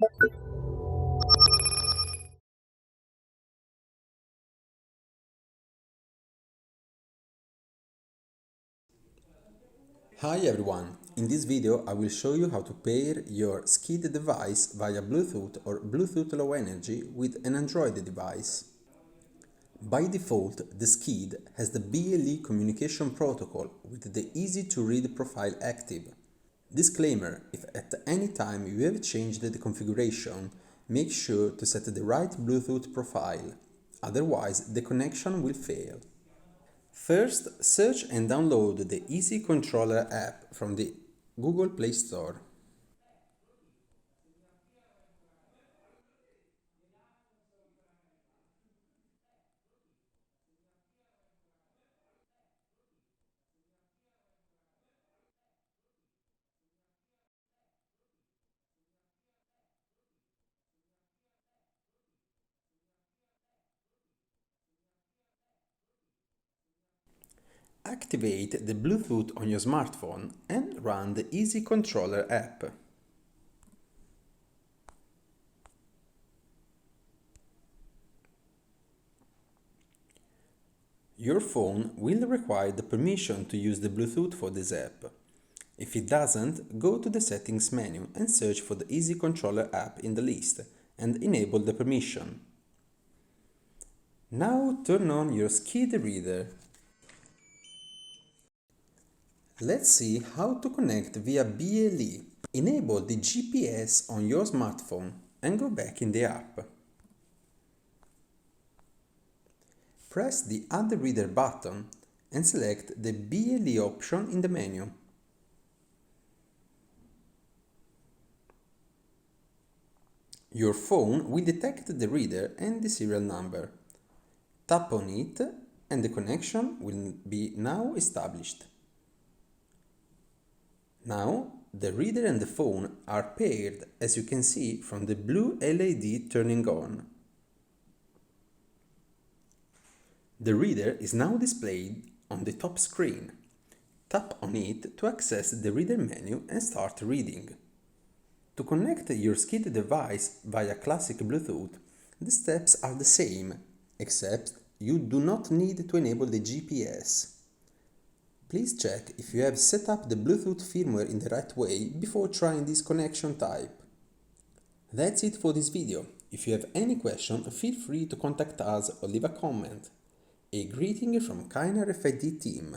Hi everyone! In this video I will show you how to pair your skID device via Bluetooth or Bluetooth Low Energy with an Android device. By default, the skID has the BLE communication protocol with the easy-to-read profile active. Disclaimer: if at any time you have changed the configuration, make sure to set the right Bluetooth profile, otherwise the connection will fail. First, search and download the Easy Controller app from the Google Play Store. Activate the Bluetooth on your smartphone and run the Easy Controller app. Your phone will require the permission to use the Bluetooth for this app. If it doesn't, go to the Settings menu and search for the Easy Controller app in the list and enable the permission. Now turn on your skID reader. Let's see how to connect via BLE. Enable the GPS on your smartphone and go back in the app. Press the Add Reader button and select the BLE option in the menu. Your phone will detect the reader and the serial number. Tap on it and the connection will be now established. Now, the reader and the phone are paired, as you can see from the blue LED turning on. The reader is now displayed on the top screen. Tap on it to access the reader menu and start reading. To connect your skID device via classic Bluetooth, the steps are the same, except you do not need to enable the GPS. Please check if you have set up the Bluetooth firmware in the right way before trying this connection type. That's it for this video. If you have any question, feel free to contact us or leave a comment. A greeting from CAENRFID team.